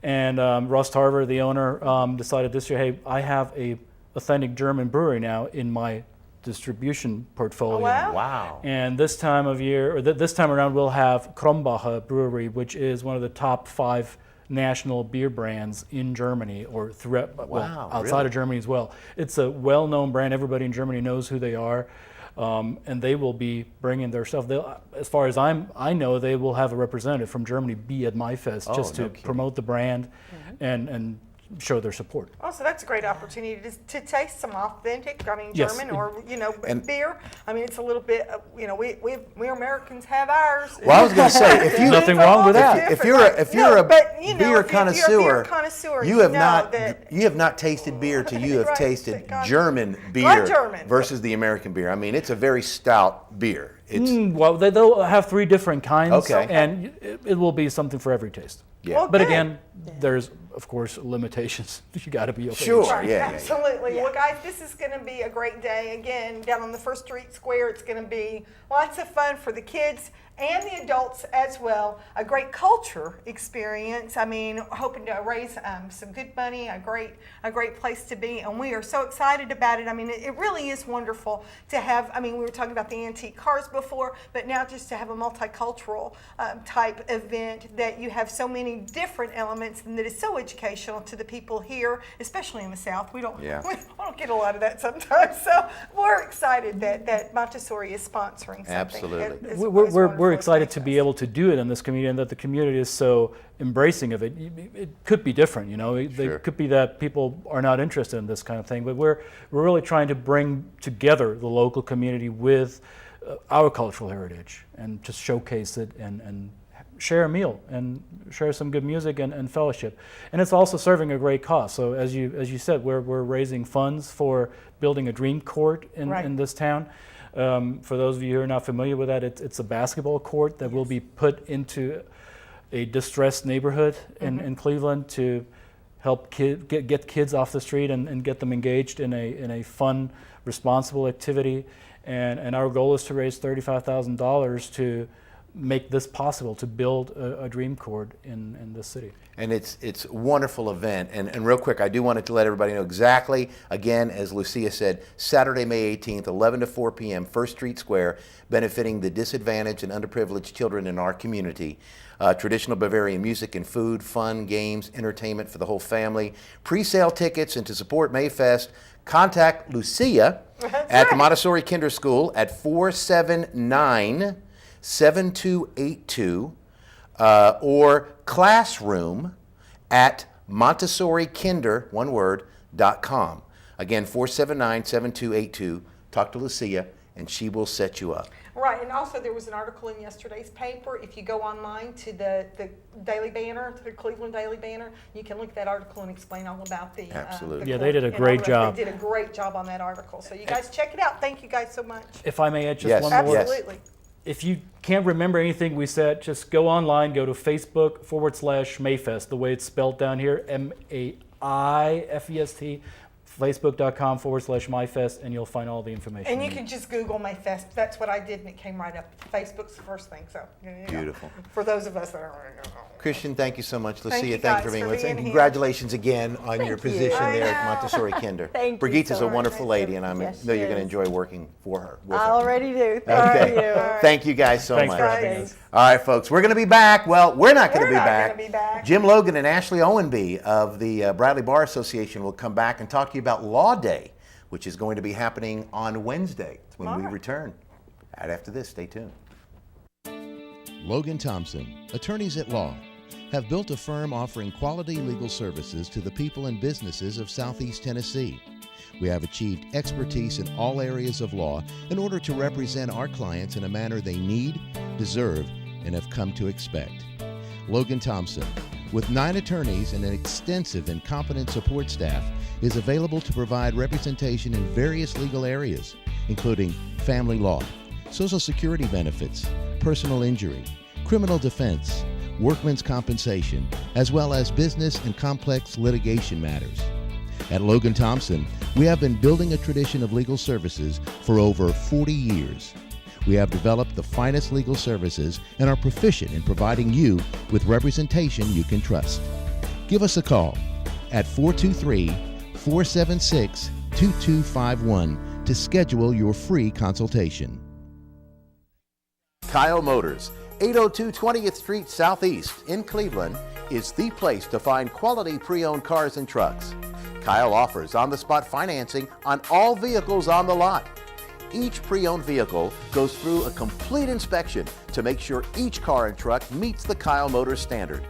And Russ Tarver, the owner, decided this year, hey, I have a authentic German brewery now in my distribution portfolio. Oh, wow. Wow. And this time of year, or this time around, we'll have Krombacher Brewery, which is one of the top 5 national beer brands in Germany, or throughout, outside of Germany as well. It's a well-known brand. Everybody in Germany knows who they are. And they will be bringing their stuff. As far as I know, they will have a representative from Germany be at MyFest just to promote the brand and show their support. Oh, so that's a great opportunity to taste some authentic, Yes. German or, beer. It's a little bit, we Americans have ours. Well, I was going to say, if you Nothing wrong with that. If you're a beer if connoisseur, you have know not tasted beer till you have Right. tasted God. German beer German. versus the American beer. It's a very stout beer. It's Well, they'll have 3 different kinds, Okay. and it will be something for every taste. yeah. Well, But good. again, there's, of course, limitations. You got to be okay. Sure. with Right, Yeah. absolutely. Well, guys, this is going to be a great day. Again, down on the First Street Square, it's going to be lots of fun for the kids and the adults as well. A great culture experience. Hoping to raise some good money. A great place to be, and we are so excited about it. It really is wonderful to have. We were talking about the antique cars before, but now just to have a multicultural type event that you have so many different elements and that is so educational to the people here, especially in the South. We don't get a lot of that sometimes. So we're excited that Montessori is sponsoring something. Absolutely. We're excited to be able to do it in this community, and that the community is so embracing of it. It could be different, It could be that people are not interested in this kind of thing, but we're really trying to bring together the local community with our cultural heritage and just showcase it and share a meal and share some good music and fellowship. And it's also serving a great cause. So as you said, we're raising funds for building a dream court in this town. For those of you who are not familiar with that, it's a basketball court that will be put into a distressed neighborhood in Cleveland to help get kids off the street and get them engaged in a fun, responsible activity. And our goal is to raise $35,000 to make this possible, to build a dream court in this city. And it's a wonderful event. And real quick, I do want to let everybody know exactly, again, as Lucia said, Saturday, May 18th, 11 to 4 p.m., First Street Square, benefiting the disadvantaged and underprivileged children in our community. Traditional Bavarian music and food, fun, games, entertainment for the whole family. Pre-sale tickets, and to support Mayfest, contact Lucia at the Montessori Kinder School at 479-7282 or classroom at montessorikinder, one word, .com. Again, 479-7282. Talk to Lucia and she will set you up. Right, and also there was an article in yesterday's paper. If you go online to the Daily Banner, to the Cleveland Daily Banner, you can look at that article and explain all about the Absolutely. the Yeah, they did a court. great And job. They did a great job on that article. So you guys check it out. Thank you guys so much. If I may add just Yes. one more. Absolutely. If you can't remember anything we said, just go online, go to Facebook/Mayfest, the way it's spelled down here, MAIFEST, Facebook.com/MyFest, and you'll find all the information. And you can just Google Mayfest. That's what I did, and it came right up. Facebook's the first thing. So there you go. Beautiful. For those of us that are. Christian, thank you so much. Lucia, Thank you thank you guys for being for with us. being And here. congratulations again on your position I there at know. Montessori Kinder. Thank you Brigitta's so a much. wonderful lady, and I Yes, know she you're going to is. enjoy working with her. I already do. Thank Okay. you. Thank you guys so Thanks much. for having us. All right, folks, we're going to be back. Well, we're not going to be not back. gonna be back. Jim Logan and Ashley Owenby of the Bradley Bar Association will come back and talk to you about Law Day, which is going to be happening on Wednesday. It's when we return. Right after this, stay tuned. Logan Thompson, attorneys at law, have built a firm offering quality legal services to the people and businesses of Southeast Tennessee. We have achieved expertise in all areas of law in order to represent our clients in a manner they need, deserve, and have come to expect. Logan Thompson, with 9 attorneys and an extensive and competent support staff, is available to provide representation in various legal areas, including family law, Social Security benefits, personal injury, criminal defense, workmen's compensation, as well as business and complex litigation matters. At Logan Thompson, we have been building a tradition of legal services for over 40 years. We have developed the finest legal services and are proficient in providing you with representation you can trust. Give us a call at 423-476-2251 to schedule your free consultation. Kyle Motors, 802 20th Street Southeast in Cleveland, is the place to find quality pre-owned cars and trucks. Kyle offers on-the-spot financing on all vehicles on the lot. Each pre-owned vehicle goes through a complete inspection to make sure each car and truck meets the Kyle Motors standard.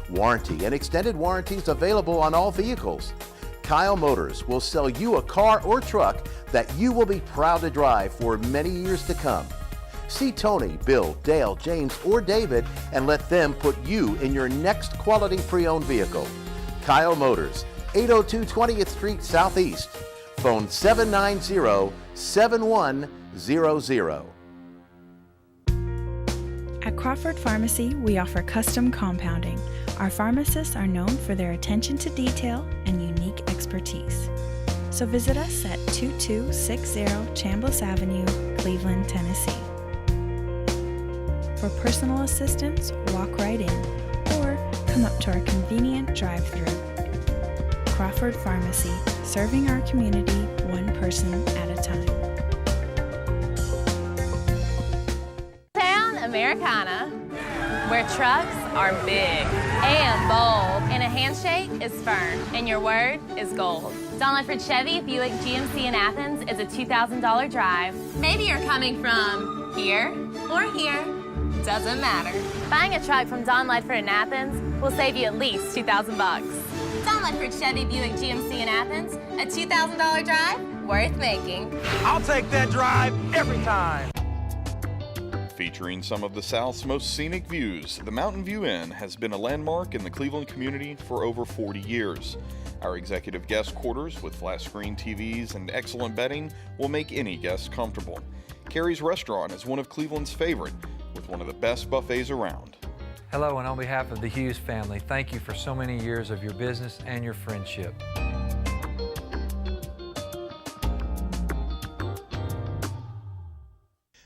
Warranty and extended warranties available on all vehicles. Kyle Motors will sell you a car or truck that you will be proud to drive for many years to come. See Tony, Bill, Dale, James, or David and let them put you in your next quality pre-owned vehicle. Kyle Motors, 802 20th Street Southeast. Phone 790-7100. At Crawford Pharmacy, we offer custom compounding. Our pharmacists are known for their attention to detail and unique expertise. So visit us at 2260 Chambliss Avenue, Cleveland, Tennessee. For personal assistance, walk right in or come up to our convenient drive-thru. Crawford Pharmacy, serving our community one person at a time. Town Americana, where trucks are big and bold, and a handshake is firm, and your word is gold. Don Ledford Chevy Buick GMC in Athens is a $2,000 drive. Maybe you're coming from here or here. Doesn't matter. Buying a truck from Don Ledford in Athens will save you at least $2,000 bucks. Don Ledford Chevy Buick GMC in Athens, a $2,000 drive worth making. I'll take that drive every time. Featuring some of the South's most scenic views, the Mountain View Inn has been a landmark in the Cleveland community for over 40 years. Our executive guest quarters with flat screen TVs and excellent bedding will make any guest comfortable. Carrie's Restaurant is one of Cleveland's favorite, with one of the best buffets around. Hello, and on behalf of the Hughes family, thank you for so many years of your business and your friendship.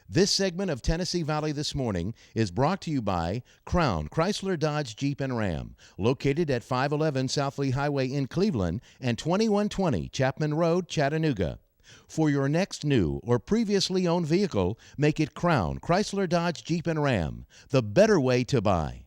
This segment of Tennessee Valley This Morning is brought to you by Crown Chrysler Dodge Jeep and Ram, located at 511 South Lee Highway in Cleveland and 2120 Chapman Road, Chattanooga. For your next new or previously owned vehicle, make it Crown Chrysler Dodge Jeep and Ram, the better way to buy.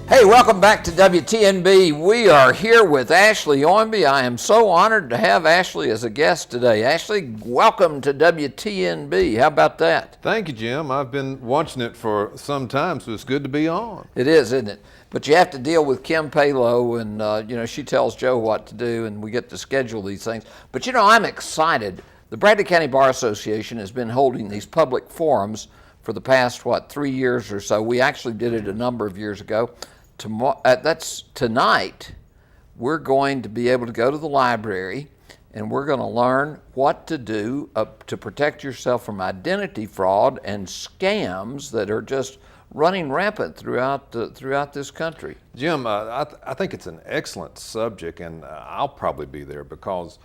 Hey, welcome back to WTNB. We are here with Ashley Oimby. I am so honored to have Ashley as a guest today. Ashley, welcome to WTNB. How about that? Thank you, Jim. I've been watching it for some time, so it's good to be on. It is, isn't it? But you have to deal with Kim Palo, and she tells Joe what to do, and we get to schedule these things. But I'm excited. The Bradley County Bar Association has been holding these public forums for the past 3 years or so. We actually did it a number of years ago. That's tonight. We're going to be able to go to the library, and we're going to learn what to do to protect yourself from identity fraud and scams that are just running rampant throughout this country. Jim, I think it's an excellent subject, and I'll probably be there because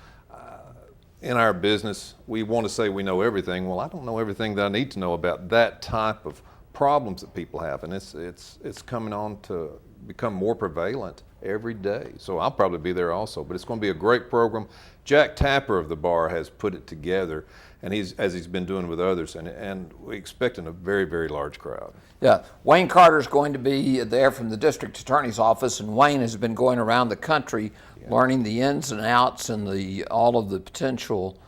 in our business, we want to say we know everything. Well, I don't know everything that I need to know about that type of problems that people have, and it's coming on to become more prevalent every day. So I'll probably be there also, but it's going to be a great program. Jack Tapper of the bar has put it together, and as he's been doing with others, and we're expecting a very, very large crowd. Yeah, Wayne Carter's going to be there from the district attorney's office, and Wayne has been going around the country learning the ins and outs and all of the potential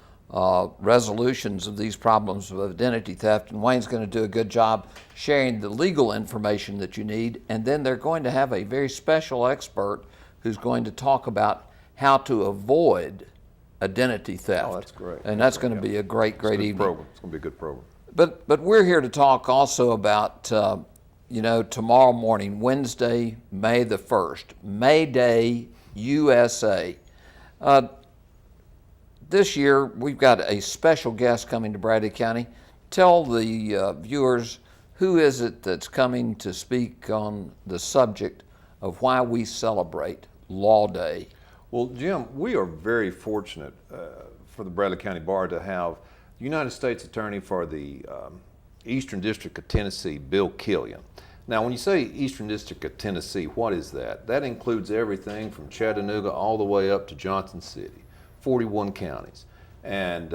resolutions of these problems of identity theft. And Wayne's going to do a good job sharing the legal information that you need. And then they're going to have a very special expert who's going to talk about how to avoid identity theft. Oh, that's great. And that's going to be a great evening. Program. It's going to be a good program. But we're here to talk also about, tomorrow morning, Wednesday, May the 1st, May Day, USA. This year, we've got a special guest coming to Bradley County. Tell the viewers, who is it that's coming to speak on the subject of why we celebrate Law Day? Well, Jim, we are very fortunate for the Bradley County Bar to have the United States Attorney for the Eastern District of Tennessee, Bill Killian. Now, when you say Eastern District of Tennessee, what is that? That includes everything from Chattanooga all the way up to Johnson City, 41 counties. And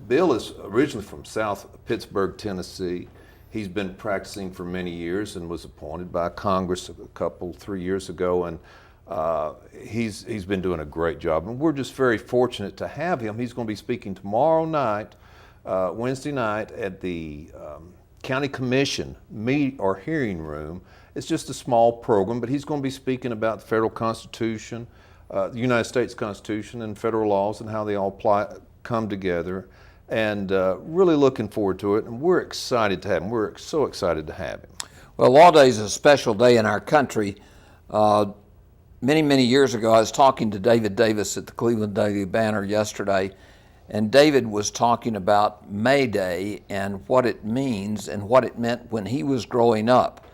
Bill is originally from South Pittsburgh, Tennessee. He's been practicing for many years and was appointed by Congress 3 years ago. And he's been doing a great job. And we're just very fortunate to have him. He's going to be speaking tomorrow night, Wednesday night, at the County Commission hearing room. It's just a small program, but he's going to be speaking about the federal Constitution, the United States Constitution, and federal laws and how they all come together. And really looking forward to it. And we're excited to have him. We're so excited to have him. Well, Law Day is a special day in our country. Many, many years ago, I was talking to David Davis at the Cleveland Daily Banner yesterday, and David was talking about May Day and what it means and what it meant when he was growing up.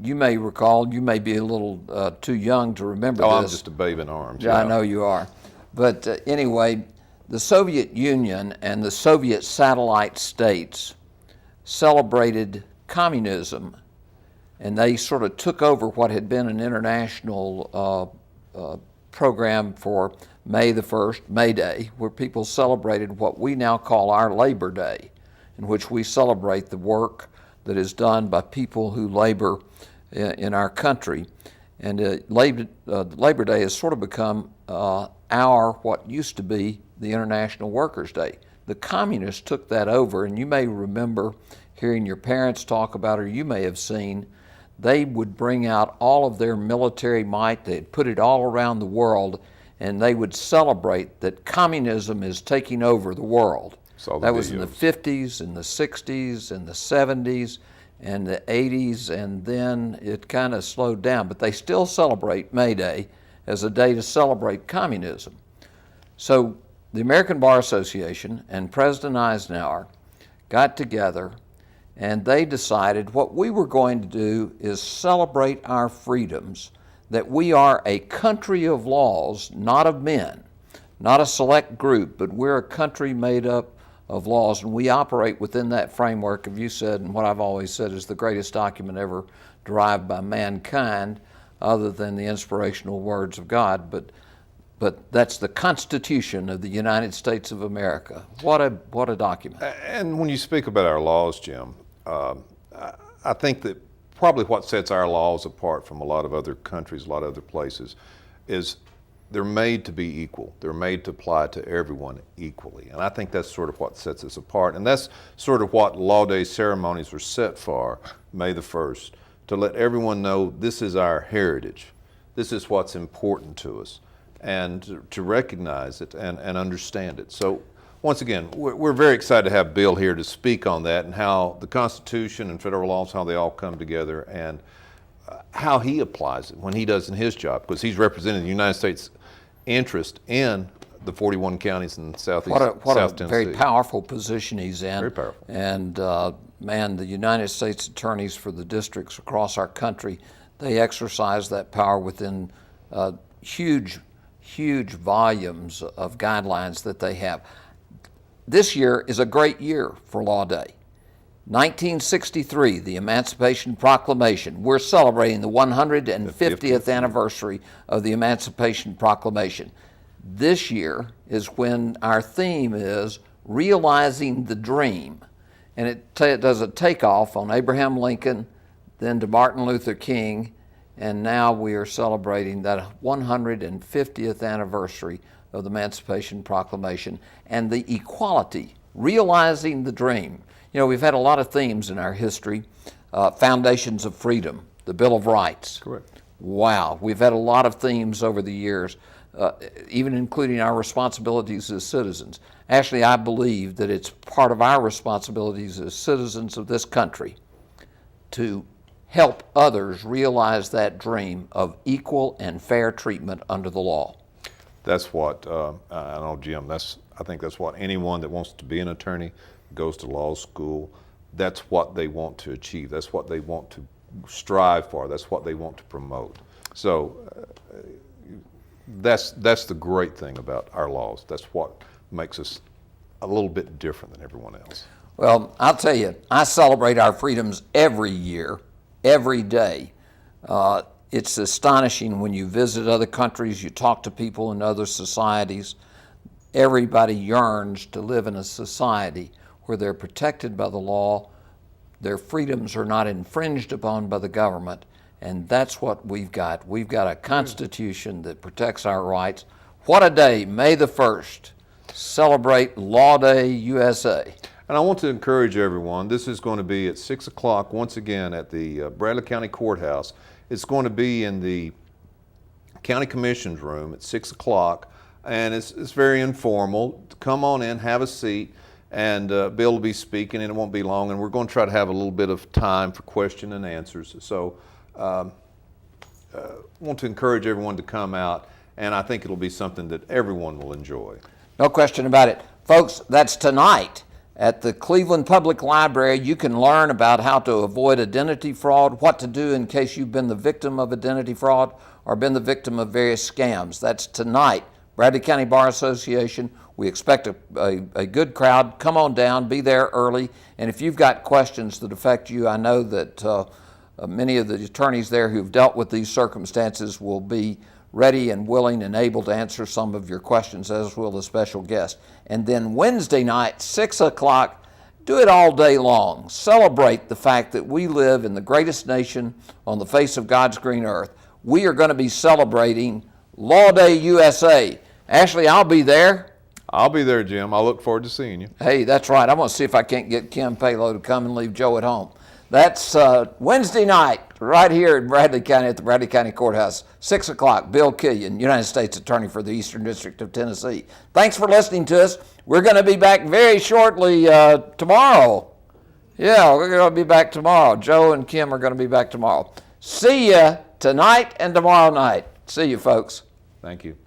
You may recall, you may be a little too young to remember this. I'm just a babe in arms. Yeah, I know you are. But anyway, the Soviet Union and the Soviet satellite states celebrated communism, and they sort of took over what had been an international program for May the 1st, May Day, where people celebrated what we now call our Labor Day, in which we celebrate the work that is done by people who labor in our country. And Labor Day has sort of become what used to be the International Workers' Day. The communists took that over, and you may remember hearing your parents talk about, or you may have seen, they would bring out all of their military might. They'd put it all around the world, and they would celebrate that communism is taking over the world. That was in the 50s, and the 60s, and the 70s, and the 80s, and then it kind of slowed down. But they still celebrate May Day as a day to celebrate communism. So the American Bar Association and President Eisenhower got together, and they decided what we were going to do is celebrate our freedoms, that we are a country of laws, not of men, not a select group, but we're a country made up of laws, and we operate within that framework, as you said, and what I've always said is the greatest document ever derived by mankind, other than the inspirational words of God, but that's the Constitution of the United States of America. What a document. And when you speak about our laws, Jim, I think that probably what sets our laws apart from a lot of other countries, a lot of other places, is they're made to be equal. They're made to apply to everyone equally. And I think that's sort of what sets us apart. And that's sort of what Law Day ceremonies were set for, May the 1st, to let everyone know this is our heritage. This is what's important to us, and to recognize it and understand it. So once again, we're very excited to have Bill here to speak on that and how the Constitution and federal laws, how they all come together, and how he applies it when he does in his job, because he's representing the United States interest in the 41 counties in South Tennessee. What a very powerful position he's in. Very powerful. And man, the United States attorneys for the districts across our country, they exercise that power within huge volumes of guidelines that they have. This year is a great year for Law Day. 1963, the Emancipation Proclamation. We're celebrating the 150th anniversary of the Emancipation Proclamation. This year is when our theme is Realizing the Dream. And it does a takeoff on Abraham Lincoln, then to Martin Luther King, and now we are celebrating that 150th anniversary of the Emancipation Proclamation and the equality, realizing the dream. You know, we've had a lot of themes in our history. Foundations of freedom, the Bill of Rights. Correct. Wow, we've had a lot of themes over the years, even including our responsibilities as citizens. Actually, I believe that it's part of our responsibilities as citizens of this country to help others realize that dream of equal and fair treatment under the law. That's what, I know, Jim, I think that's what anyone that wants to be an attorney, goes to law school, that's what they want to achieve. That's what they want to strive for. That's what they want to promote. So that's the great thing about our laws. That's what makes us a little bit different than everyone else. Well, I'll tell you, I celebrate our freedoms every year, every day. It's astonishing when you visit other countries, you talk to people in other societies. Everybody yearns to live in a society where they're protected by the law, their freedoms are not infringed upon by the government, and that's what we've got. We've got a Constitution that protects our rights. What a day, May the 1st. Celebrate Law Day USA. And I want to encourage everyone, this is going to be at 6 o'clock once again at the Bradley County Courthouse. It's going to be in the County Commission's room at 6 o'clock, and it's very informal. Come on in, have a seat, and Bill will be speaking, and it won't be long, and we're going to try to have a little bit of time for question and answers. So want to encourage everyone to come out, and I think it'll be something that everyone will enjoy. No question about it. Folks, that's tonight at the Cleveland Public Library. You can learn about how to avoid identity fraud, what to do in case you've been the victim of identity fraud or been the victim of various scams. That's tonight, Bradley County Bar Association. We expect a good crowd. Come on down, be there early, and if you've got questions that affect you, I know that many of the attorneys there who've dealt with these circumstances will be ready and willing and able to answer some of your questions, as will the special guest. And then Wednesday night, 6 o'clock, do it all day long. Celebrate the fact that we live in the greatest nation on the face of God's green earth. We are going to be celebrating Law Day USA. Ashley, I'll be there. I'll be there, Jim. I look forward to seeing you. Hey, that's right. I'm going to see if I can't get Kim Palo to come and leave Joe at home. That's Wednesday night, right here in Bradley County at the Bradley County Courthouse, 6 o'clock. Bill Killian, United States Attorney for the Eastern District of Tennessee. Thanks for listening to us. We're going to be back very shortly tomorrow. Yeah, we're going to be back tomorrow. Joe and Kim are going to be back tomorrow. See you tonight and tomorrow night. See you, folks. Thank you.